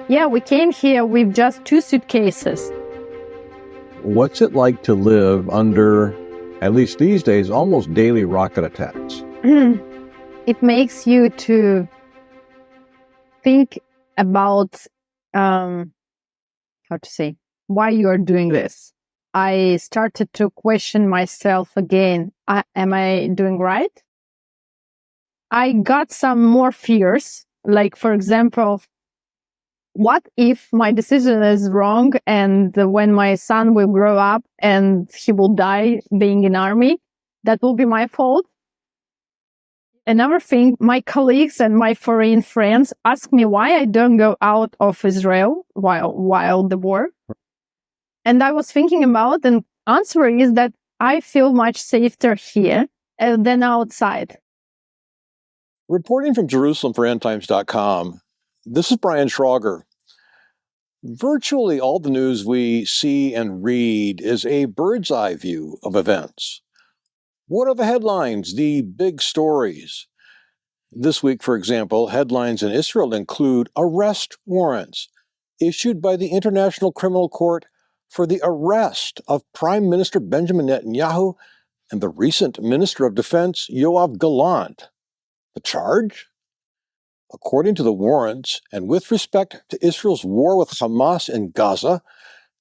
Yeah, we came here with just 2 suitcases. What's it like to live under, at least these days, almost daily rocket attacks? It makes you to think about, how to say, why you are doing this. I started to question myself again. Am I doing right? I got some more fears. Like, for example, what if my decision is wrong and when my son will grow up and he will die being in army, that will be my fault? Another thing, my colleagues and my foreign friends ask me why I don't go out of Israel while the war. And I was thinking about, and answer is that I feel much safer here than outside. Reporting from Jerusalem for EndTimes.com, this is Brian Schrauger. Virtually all the news we see and read is a bird's eye view of events. What are the headlines, the big stories? This week, for example, headlines in Israel include arrest warrants issued by the International Criminal Court for the arrest of Prime Minister Benjamin Netanyahu and the recent Minister of Defense Yoav Gallant. The charge? According to the warrants, and with respect to Israel's war with Hamas in Gaza,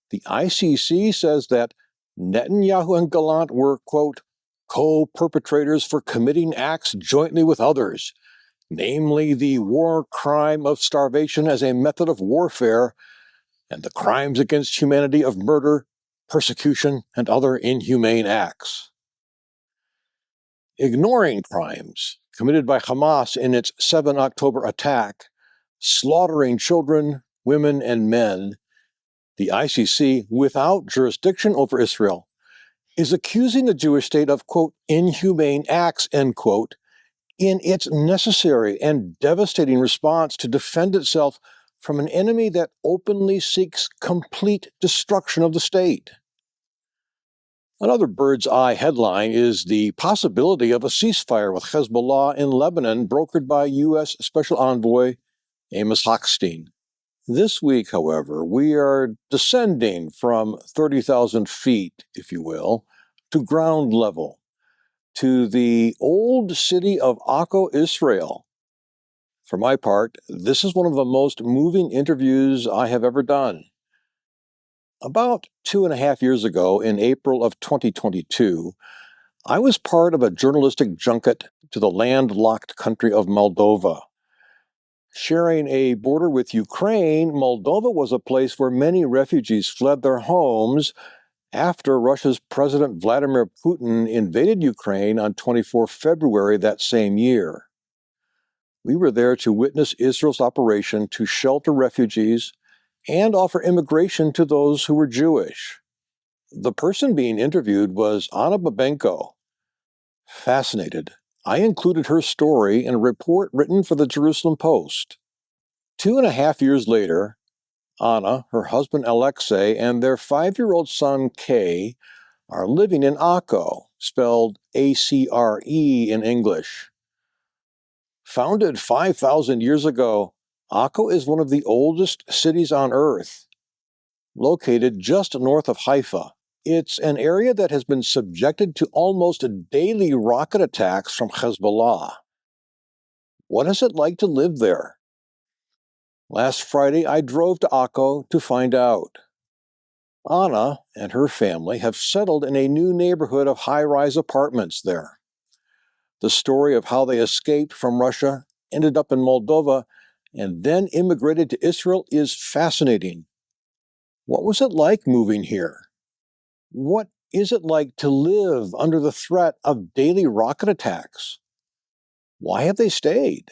the ICC says that Netanyahu and Gallant were, quote, co-perpetrators for committing acts jointly with others, namely the war crime of starvation as a method of warfare and the crimes against humanity of murder, persecution, and other inhumane acts. Ignoring crimes committed by Hamas in its 7 October attack, slaughtering children, women, and men, the ICC, without jurisdiction over Israel, is accusing the Jewish state of, quote, inhumane acts, end quote, in its necessary and devastating response to defend itself from an enemy that openly seeks complete destruction of the state. Another bird's eye headline is the possibility of a ceasefire with Hezbollah in Lebanon, brokered by U.S. Special Envoy Amos Hochstein. This week, however, we are descending from 30,000 feet, if you will, to ground level, to the old city of Akko, Israel. For my part, this is one of the most moving interviews I have ever done. About 2.5 years ago, in April of 2022, I was part of a journalistic junket to the landlocked country of Moldova. Sharing a border with Ukraine, Moldova was a place where many refugees fled their homes after Russia's President Vladimir Putin invaded Ukraine on 24 February that same year. We were there to witness Israel's operation to shelter refugees and offer immigration to those who were Jewish. The person being interviewed was Anna Babenko. Fascinated, I included her story in a report written for the Jerusalem Post. 2.5 years later, Anna, her husband Alexei, and their 5-year-old son Kay are living in Akko, spelled Acre in English. Founded 5,000 years ago, Akko is one of the oldest cities on Earth. Located just north of Haifa, it's an area that has been subjected to almost daily rocket attacks from Hezbollah. What is it like to live there? Last Friday, I drove to Akko to find out. Anna and her family have settled in a new neighborhood of high-rise apartments there. The story of how they escaped from Russia, ended up in Moldova, and then immigrated to Israel is fascinating. What was it like moving here? What is it like to live under the threat of daily rocket attacks? Why have they stayed?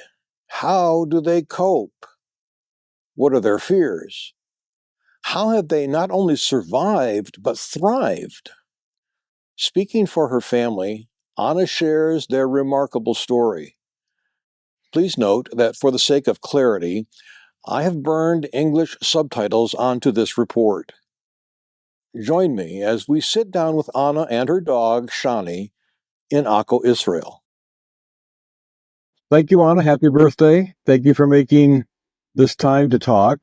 How do they cope? What are their fears? How have they not only survived, but thrived? Speaking for her family, Anna shares their remarkable story. Please note that for the sake of clarity, I have burned English subtitles onto this report. Join me as we sit down with Anna and her dog, Shani, in Akko, Israel. Thank you, Anna. Happy birthday. Thank you for making this time to talk.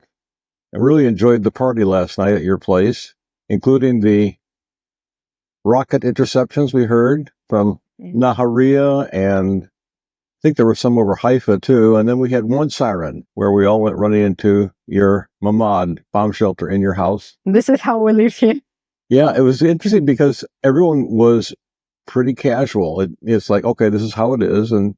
I really enjoyed the party last night at your place, including the rocket interceptions we heard from Nahariya, and I think there were some over Haifa too. And then we had one siren where we all went running into your mamad bomb shelter in your house. This is how we live here. Yeah, it was interesting because everyone was pretty casual. It's like, okay, this is how it is. And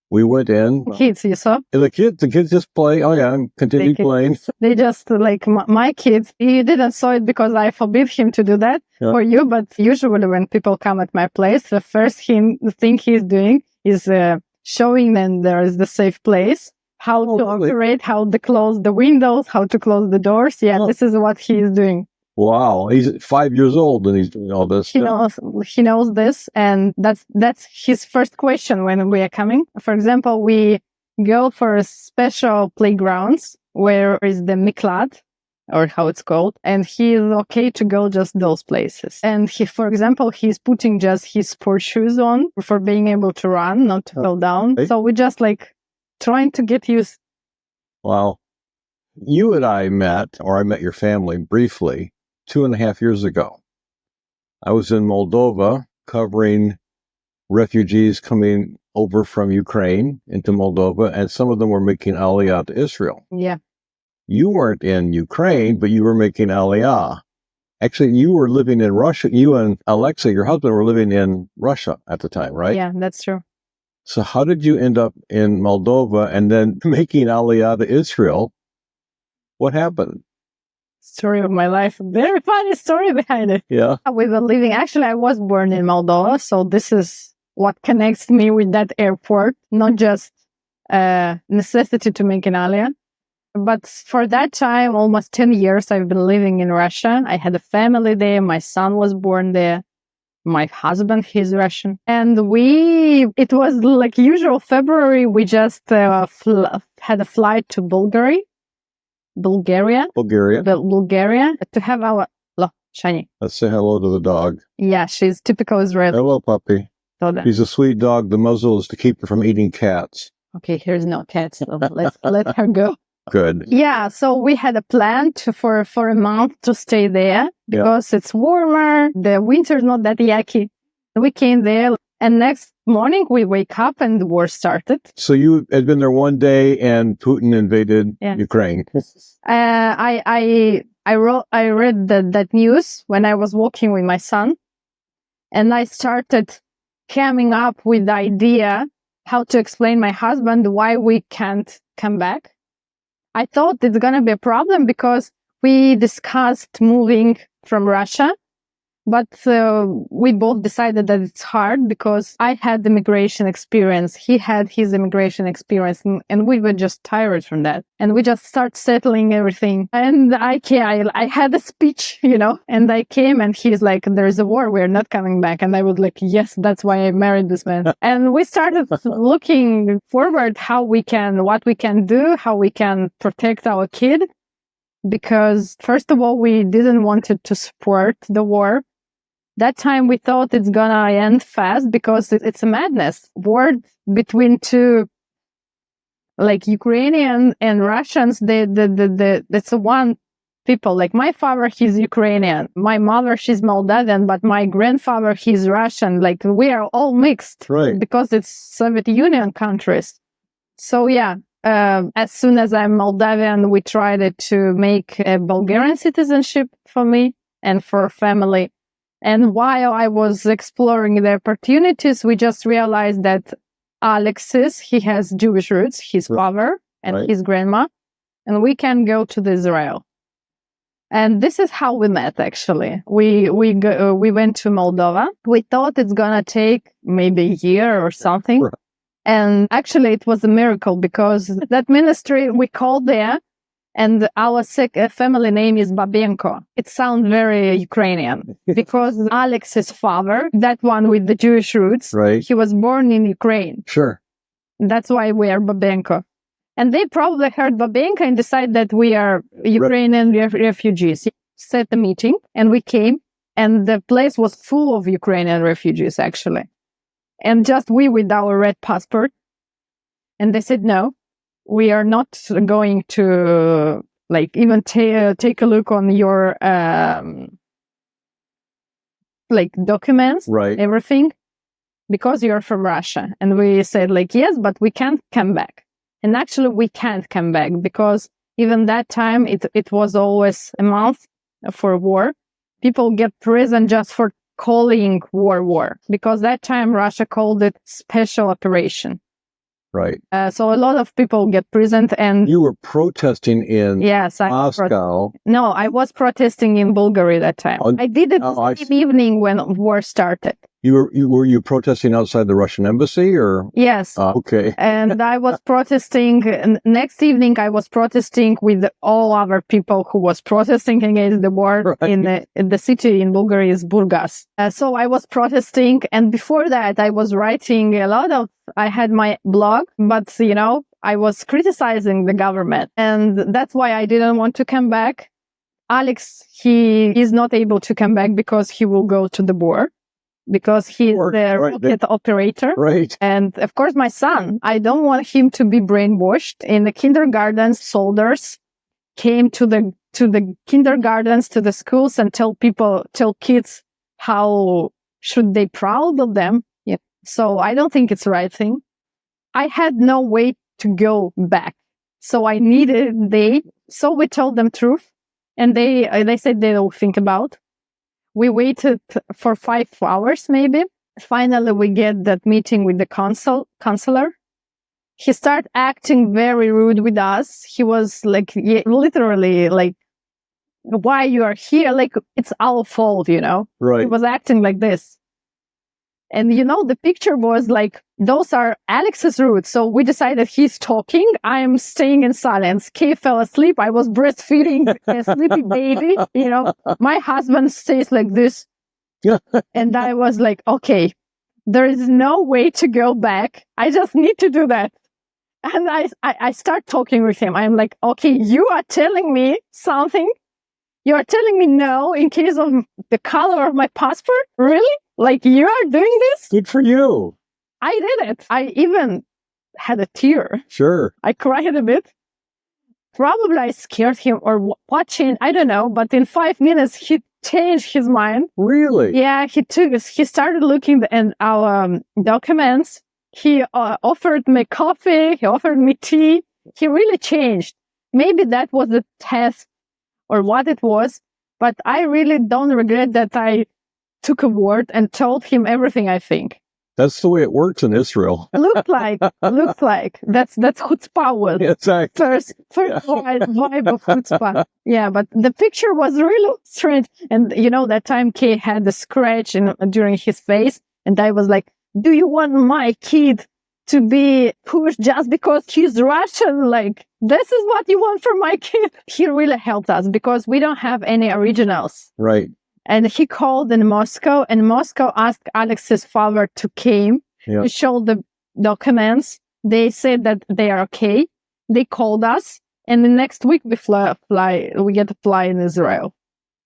we went in. Kids, you saw? And the kids just play. Oh yeah, and continue playing. They just, like, my kids, he didn't saw it because I forbid him to do that for you. But usually when people come at my place, the first thing he's doing is showing them there is the safe place, how to operate, how to close the windows, how to close the doors. Yeah, this is what he is doing. Wow, he's 5 years old and he's doing all this. He knows this, and that's his first question when we are coming. For example, we go for a special playgrounds where is the miklat, or how it's called, and he is okay to go just those places. And for example, he's putting just his sport shoes on for being able to run, not to fall down. So we just like trying to get used. Wow. You and I met your family briefly 2.5 years ago. I was in Moldova covering refugees coming over from Ukraine into Moldova, and some of them were making Aliyah to Israel. Yeah. You weren't in Ukraine, but you were making Aliyah. Actually, you were living in Russia. You and Alexa, your husband, were living in Russia at the time, right? Yeah, that's true. So how did you end up in Moldova and then making Aliyah to Israel? What happened? Story of my life. Very funny story behind it. Yeah. We were living, actually, I was born in Moldova, so this is what connects me with that airport, not just necessity to make an Aliyah. But for that time, almost 10 years, I've been living in Russia. I had a family there. My son was born there. My husband, he's Russian. And it was like usual February, we just had a flight to Bulgaria to have our... Shani. Let's say hello to the dog. Yeah, she's typical Israeli. Hello, puppy. She's a sweet dog. The muzzle is to keep her from eating cats. Okay, here's no cats. So let's let her go. Good. Yeah, so we had a plan for a month to stay there because it's warmer. The winter's not that yucky. We came there, and next morning we wake up and the war started. So you had been there one day, and Putin invaded Ukraine. I read that news when I was walking with my son, and I started coming up with the idea how to explain my husband why we can't come back. I thought it's going to be a problem because we discussed moving from Russia, but we both decided that it's hard because I had immigration experience. He had his immigration experience, and we were just tired from that. And we just started settling everything. And I had a speech, and I came and he's like, there's a war, we're not coming back. And I was like, yes, that's why I married this man. And we started looking forward what we can do, how we can protect our kid. Because first of all, we didn't want to support the war. That time we thought it's gonna end fast because it's a madness. War between two, like Ukrainian and Russians, that's one people. Like my father, he's Ukrainian. My mother, she's Moldavian, but my grandfather, he's Russian. Like we are all mixed because it's Soviet Union countries. So yeah, as soon as I'm Moldavian, we tried to make a Bulgarian citizenship for me and for family. And while I was exploring the opportunities, we just realized that Alexis, he has Jewish roots, his father and his grandma, and we can go to Israel. And this is how we met, actually. We went to Moldova. We thought it's gonna take maybe a year or something. Right. And actually, it was a miracle because that ministry, we called there, and our family name is Babenko. It sounds very Ukrainian because Alex's father, that one with the Jewish roots, he was born in Ukraine. Sure. That's why we are Babenko. And they probably heard Babenko and decided that we are Ukrainian refugees. Set a meeting and we came, and the place was full of Ukrainian refugees, actually. And just we with our red passport. And they said, no, we are not going to Like even take a look on your like documents, Right. everything, because you're from Russia. And we said like, yes, but we can't come back. And actually we can't come back because even that time it was always a month for war. People get prison just for calling war, because that time Russia called it special operation. Right. So a lot of people get prisoned, and You were protesting in yes, Moscow. no, I was protesting in Bulgaria that time. I did it the same evening when war started. Were you protesting outside the Russian embassy, or? Yes. Okay. And I was protesting. Next evening, I was protesting with all other people who was protesting against the war. Right. In the city in Bulgaria is Burgas. So I was protesting, and before that, I was writing a lot of. I had my blog, but I was criticizing the government, and that's why I didn't want to come back. Alex, he is not able to come back because he will go to the war. Because he's the rocket operator. Right. And of course, my son, I don't want him to be brainwashed. In the kindergarten, soldiers came to the kindergartens, to the schools, and tell kids how should they proud of them. Yeah. So I don't think it's the right thing. I had no way to go back. So I needed so we told them truth, and they said they'll think about. We waited for 5 hours, maybe. Finally, we get that meeting with the counselor. He started acting very rude with us. He was like, literally like, why you are here? Like, it's our fault, Right. He was acting like this. And, the picture was like, those are Alex's roots. So we decided he's talking. I'm staying in silence. Kay fell asleep. I was breastfeeding a sleepy baby. My husband stays like this. And I was like, okay, there is no way to go back. I just need to do that. And I start talking with him. I'm like, okay, you are telling me something. You are telling me no in case of the color of my passport? Really? Like, you are doing this? Good for you. I did it. I even had a tear. Sure. I cried a bit. Probably I scared him or watching, I don't know. But in 5 minutes, he changed his mind. Really? Yeah, he started looking at our documents. He offered me coffee. He offered me tea. He really changed. Maybe that was the test or what it was. But I really don't regret that I took a word and told him everything I think. That's the way it works in Israel. Looks like. That's chutzpah was. Exactly. First vibe of chutzpah. Yeah, but the picture was really strange. And that time Kay had the scratch during his face. And I was like, do you want my kid to be pushed just because he's Russian? Like, this is what you want from my kid? He really helped us because we don't have any originals. Right. And he called in Moscow, and Moscow asked Alex's father to come to show the documents. They said that they are okay. They called us, and the next week we we get to fly in Israel.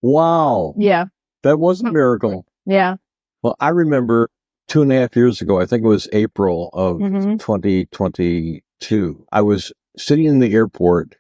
Wow. Yeah. That was a miracle. Yeah. Well, I remember 2.5 years ago, I think it was April of 2022, I was sitting in the airport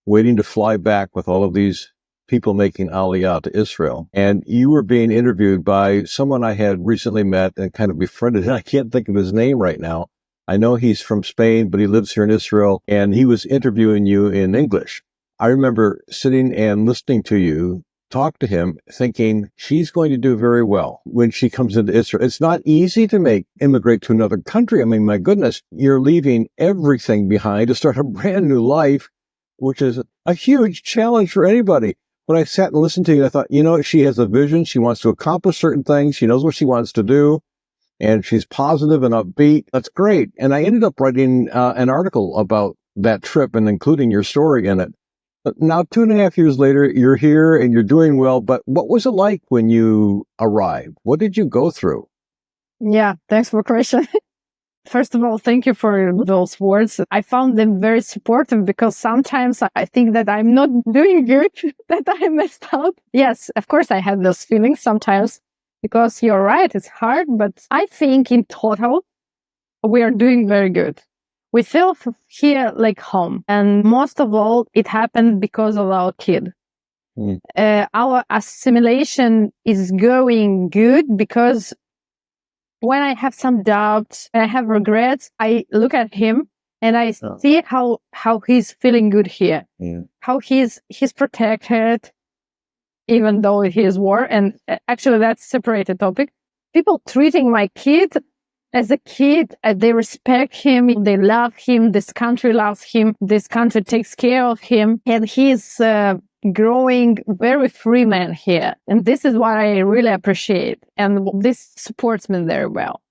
waiting to fly back with all of these people making Aliyah to Israel. And you were being interviewed by someone I had recently met and kind of befriended. And I can't think of his name right now. I know he's from Spain, but he lives here in Israel. And he was interviewing you in English. I remember sitting and listening to you talk to him, thinking she's going to do very well when she comes into Israel. It's not easy to immigrate to another country. I mean, my goodness, you're leaving everything behind to start a brand new life, which is a huge challenge for anybody. But I sat and listened to you, and I thought, she has a vision. She wants to accomplish certain things. She knows what she wants to do, and she's positive and upbeat. That's great. And I ended up writing an article about that trip and including your story in it. But now, 2.5 years later, you're here and you're doing well. But what was it like when you arrived? What did you go through? Yeah, thanks for the question. First of all, thank you for those words. I found them very supportive because sometimes I think that I'm not doing good, that I messed up. Yes, of course, I have those feelings sometimes because you're right, it's hard. But I think in total, we are doing very good. We feel here like home. And most of all, it happened because of our kid. Our assimilation is going good because when I have some doubts and I have regrets, I look at him and I see how he's feeling good here, how he's protected, even though he is war. And actually, that's a separated topic. People treating my kid as a kid, they respect him, they love him. This country loves him. This country takes care of him, and he's growing very free man here. And this is what I really appreciate. And this supports me very well.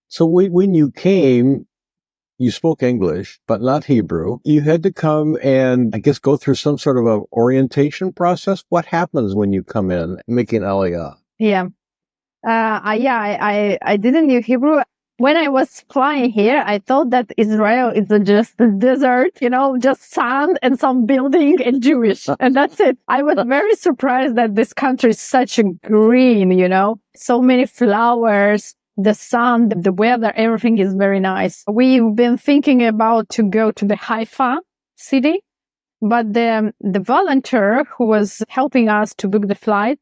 So when you came, you spoke English, but not Hebrew. You had to come and, I guess, go through some sort of a orientation process. What happens when you come in making Aliyah? Yeah. I didn't know Hebrew. When I was flying here, I thought that Israel is just a desert, just sand and some building and Jewish. And that's it. I was very surprised that this country is such a green, so many flowers, the sun, the weather, everything is very nice. We've been thinking about to go to the Haifa city, but the volunteer who was helping us to book the flight,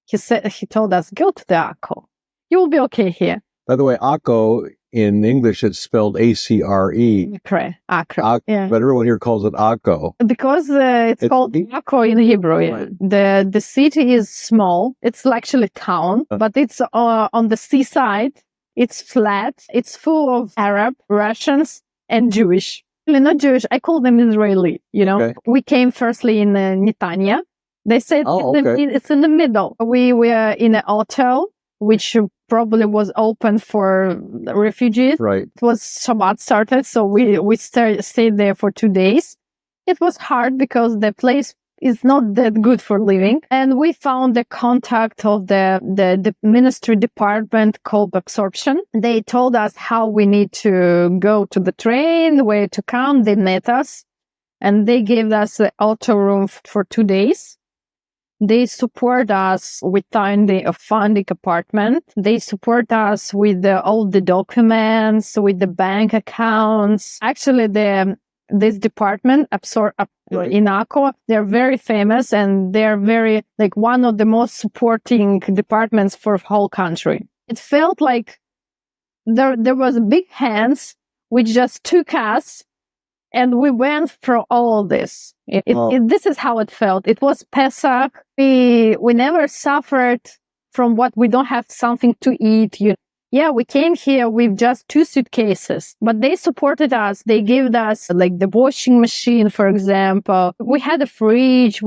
he told us, go to the Akko. You will be okay here. By the way, Akko, in English, it's spelled A-C-R-E. Correct. Akko. Yeah. But everyone here calls it Akko. Because it's called Akko in Hebrew. Yeah. Right. The city is small. It's actually a town, but it's on the seaside. It's flat. It's full of Arab, Russians, and Jewish. Not Jewish. I call them Israeli, Okay. We came firstly in Netanya. They said it's in the middle. We were in an hotel, which probably was open for refugees. Right. It was Shabbat started, so we stayed there for 2 days. It was hard because the place is not that good for living. And we found the contact of the ministry department called absorption. They told us how we need to go to the train, where to come. They met us and they gave us the auto room for 2 days. They support us with finding apartment. They support us with all the documents, with the bank accounts. Actually, this department, in Akko, they're very famous and they're very, one of the most supporting departments for the whole country. It felt like there was big hands which just took us and we went through all of this. This is how it felt. It was Pesach. We never suffered from what we don't have something to eat. Yeah, we came here with just 2 suitcases, but they supported us. They gave us the washing machine, for example. We had a fridge.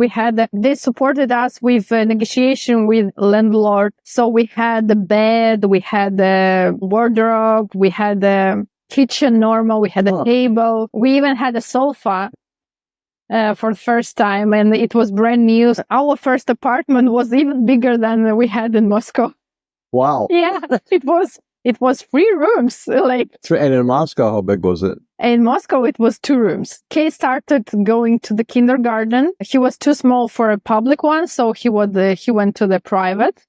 They supported us with a negotiation with landlord. So we had the bed, we had the wardrobe, we had the kitchen normal, we had a table. We even had a sofa for the first time, and it was brand new. Our first apartment was even bigger than we had in Moscow. Wow. Yeah, it was 3 rooms. And in Moscow, how big was it? In Moscow, it was 2 rooms. Kay started going to the kindergarten. He was too small for a public one, so he went to the private.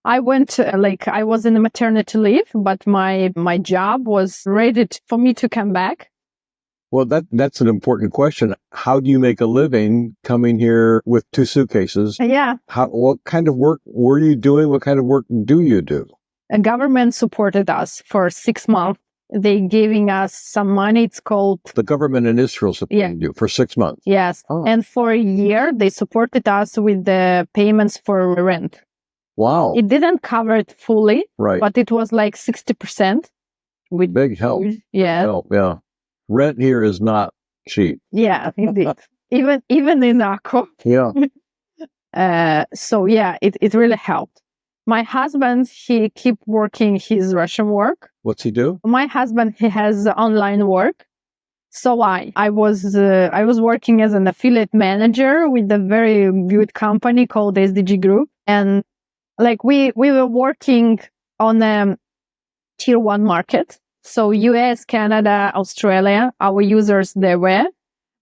I went, I was in a maternity leave, but my job was ready for me to come back. Well, that's an important question. How do you make a living coming here with 2 suitcases? Yeah. What kind of work were you doing? What kind of work do you do? The government supported us for 6 months. They giving us some money. It's called... The government in Israel supported you for 6 months? Yes. Oh. And for a year, they supported us with the payments for rent. Wow. It didn't cover it fully, right? But it was 60%. With big help. Yeah. Help, yeah. Rent here is not cheap. Yeah, indeed. even in Akko. Yeah. So yeah, it really helped. My husband, he keep working his Russian work. What's he do? My husband, he has online work. So I was working as an affiliate manager with a very good company called SDG Group, and we were working on a tier 1 market. So US, Canada, Australia, our users they were,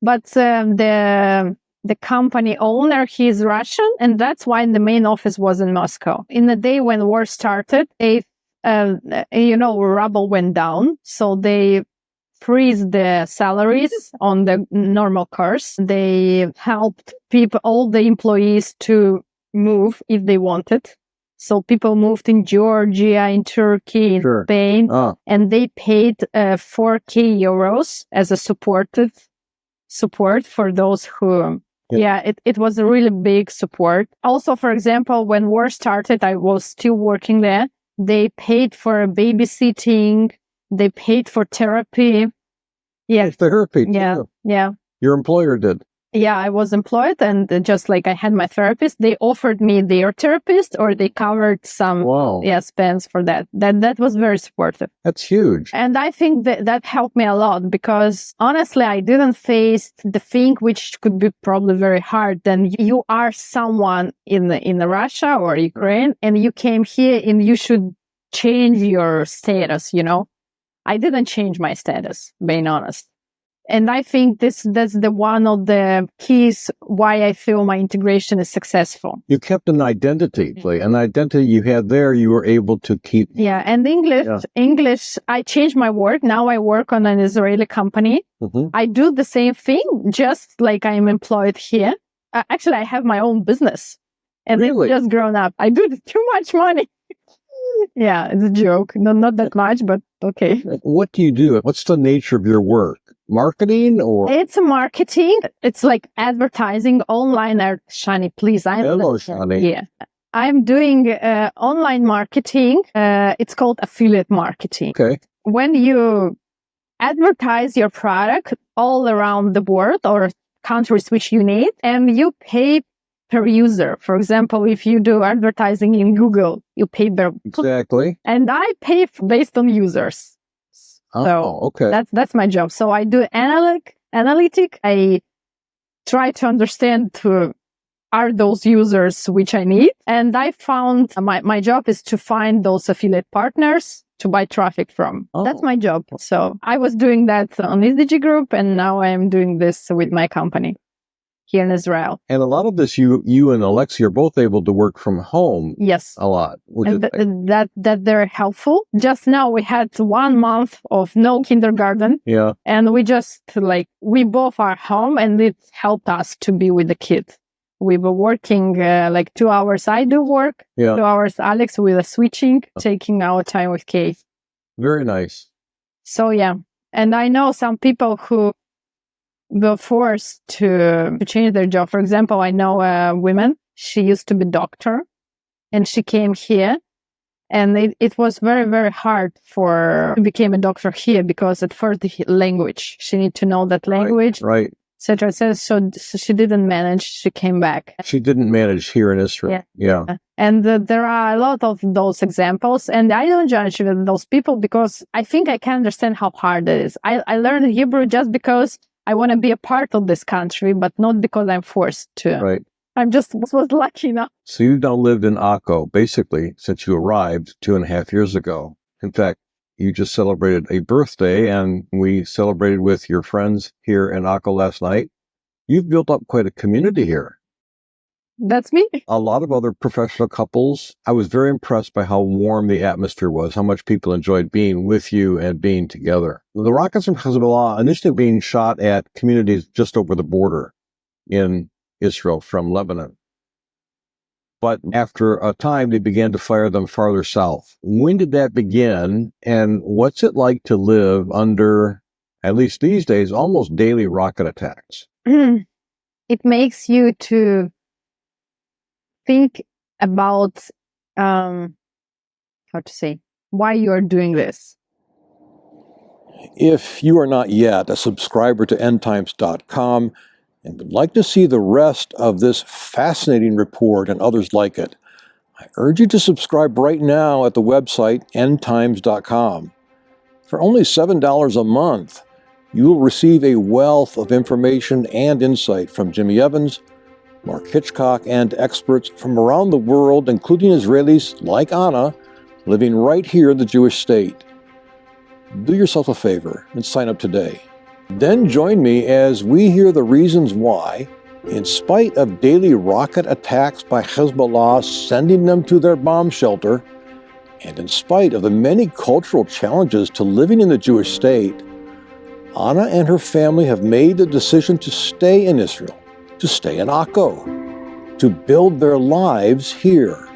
but the company owner, he is Russian, and that's why the main office was in Moscow. In the day when war started, rubble went down, so they freeze the salaries on the normal cars. They helped all the employees to move if they wanted. So people moved in Georgia, in Turkey, in Spain, and they paid 4K euros as a support for those who... it was a really big support. Also, for example, when war started, I was still working there. They paid for babysitting. They paid for therapy. Yeah. Therapy. Yeah. Too. Yeah. Your employer did. Yeah, I was employed, and just like I had my therapist, they offered me their therapist, or they covered some spends for that. That was very supportive. That's huge. And I think that helped me a lot, because honestly, I didn't face the thing which could be probably very hard. Then you are someone in Russia or Ukraine, and you came here and you should change your status, I didn't change my status, being honest. And I think that's the one of the keys why I feel my integration is successful. You kept an identity, an identity you had there, you were able to keep. Yeah, and English, I changed my work. Now I work on an Israeli company. Mm-hmm. I do the same thing, just like I'm employed here. Actually, I have my own business. And it's just grown up. I do too much money. Yeah, it's a joke. No, not that much, but okay. What do you do? What's the nature of your work? Marketing or? It's marketing. It's like advertising online. Shani, please. Hello, Shani. Yeah. I'm doing online marketing. It's called affiliate marketing. Okay. When you advertise your product all around the world or countries which you need, and you pay per user. For example, if you do advertising in Google, you pay per... Exactly. And I pay based on users. Okay. That's my job. So I do analytic. I try to understand are those users which I need. And I found my job is to find those affiliate partners to buy traffic from. That's my job. So I was doing that on SDG Group, and now I am doing this with my company here in Israel. And a lot of this, you and Alexei are both able to work from home. Yes. A lot. And that they're helpful. Just now we had 1 month of no kindergarten. Yeah. And we just we both are home, and it helped us to be with the kids. We were working 2 hours. I do work. Yeah. 2 hours. Alex, we were switching, taking our time with Kate. Very nice. So yeah. And I know some people who were forced to change their job. For example, I know a woman, she used to be doctor, and she came here, and it was very, very hard for to become a doctor here, because at first the language, she need to know that language, right. etc. So she didn't manage. She came back. She didn't manage here in Israel. Yeah. And there are a lot of those examples, and I don't judge those people, because I think I can understand how hard it is. I learned Hebrew just because I want to be a part of this country, but not because I'm forced to. Right. I'm just was lucky enough. So you've now lived in Akko, basically, since you arrived 2.5 years ago. In fact, you just celebrated a birthday, and we celebrated with your friends here in Akko last night. You've built up quite a community here. That's me. A lot of other professional couples. I was very impressed by how warm the atmosphere was, how much people enjoyed being with you and being together. The rockets from Hezbollah initially being shot at communities just over the border in Israel from Lebanon. But after a time, they began to fire them farther south. When did that begin? And what's it like to live under, at least these days, almost daily rocket attacks? It makes you to think about, why you are doing this. If you are not yet a subscriber to endtimes.com and would like to see the rest of this fascinating report and others like it, I urge you to subscribe right now at the website endtimes.com. For only $7 a month, you will receive a wealth of information and insight from Jimmy Evans, Mark Hitchcock, and experts from around the world, including Israelis like Anna, living right here in the Jewish state. Do yourself a favor and sign up today. Then join me as we hear the reasons why, in spite of daily rocket attacks by Hezbollah sending them to their bomb shelter, and in spite of the many cultural challenges to living in the Jewish state, Anna and her family have made the decision to stay in Israel, to stay in Akko, to build their lives here.